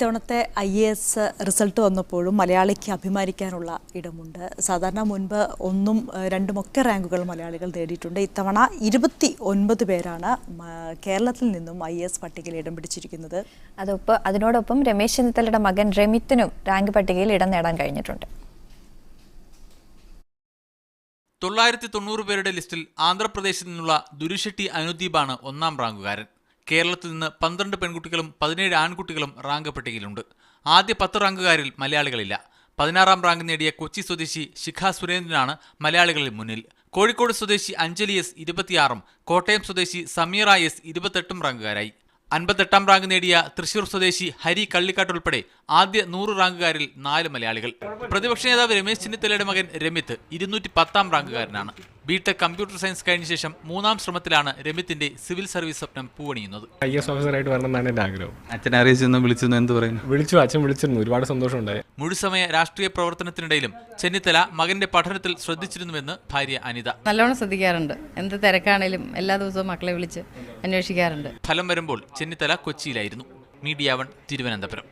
ഇത്തവണത്തെ IAS result വന്നപ്പോഴും മലയാളിക്ക് അഭിമാനിക്കാനുള്ള ഇടമുണ്ട്. സാധാരണ മുൻപ് 1ഉം 2ഉം ഒക്കെ റാങ്കുകൾ മലയാളികൾ നേടിയിട്ടുണ്ട്. ഇത്തവണ 29 പേരാണ് കേരളത്തിൽ നിന്നും IAS പട്ടികയിൽ ഇടം പിടിച്ചിരിക്കുന്നത്. അതിനോടൊപ്പം രമേശ് ചെന്നിത്തലയുടെ മകൻ രമിത്തിനും റാങ്ക് പട്ടികയിൽ ഇടം നേടാൻ കഴിഞ്ഞിട്ടുണ്ട്. 990 പേരുടെ ലിസ്റ്റിൽ ആന്ധ്രാപ്രദേശിൽ നിന്നുള്ള ദുരുശെട്ടി അനുദീപാണ് 1ാം റാങ്കുകാരൻ. കേരളത്തിൽ നിന്ന് 12 പെൺകുട്ടികളും 17 ആൺകുട്ടികളും റാങ്ക് പട്ടികയിലുണ്ട്. ആദ്യ 10 റാങ്കുകാരിൽ മലയാളികളില്ല. 16ാം റാങ്ക് നേടിയ കൊച്ചി സ്വദേശി ശിഖ സുരേന്ദ്രനാണ് മലയാളികളിൽ മുന്നിൽ. കോഴിക്കോട് സ്വദേശി അഞ്ജലി S 26ഉം കോട്ടയം സ്വദേശി സമീറ S 28ഉം റാങ്കുകാരായി. 58ാം റാങ്ക് നേടിയ തൃശൂർ സ്വദേശി ഹരി കള്ളിക്കാട്ട് ഉൾപ്പെടെ ആദ്യ 100 റാങ്കുകാരിൽ 4 മലയാളികൾ. പ്രതിപക്ഷ നേതാവ് രമേശ് ചെന്നിത്തലയുടെ മകൻ രമിത്ത് 210ാം റാങ്കുകാരനാണ്. ബിടെക് കമ്പ്യൂട്ടർ സയൻസ് കഴിഞ്ഞ ശേഷം 3ാം ശ്രമത്തിലാണ് രമിത്തിന്റെ സിവിൽ സർവീസ് സ്വപ്നം പൂവണിയുന്നത്. IAS ഓഫീസറായിട്ട് വരണമെന്നാണ് എൻ്റെ ആഗ്രഹം. അച്ഛനെ അറിയിച്ചെന്ന് വിളിച്ചെന്ന് എന്ത് പറയുന്നു? അച്ഛൻ വിളിച്ചിരുന്നു. ഒരുപാട് സന്തോഷമുണ്ടായി. മുഴുസമയ രാഷ്ട്രീയ പ്രവർത്തനത്തിനിടയിലും ചെന്നിത്തല മകന്റെ പഠനത്തിൽ ശ്രദ്ധിച്ചിരുന്നുവെന്ന് ഭാര്യ അനിത. നല്ലോണം ശ്രദ്ധിക്കാറുണ്ട്. എന്ത് തിരക്കാണേലും എല്ലാ ദിവസവും മക്കളെ വിളിച്ച് അന്വേഷിക്കാറുണ്ട്. ഫലം വരുമ്പോൾ ചെന്നിത്തല കൊച്ചിയിലായിരുന്നു. മീഡിയ 1 തിരുവനന്തപുരം.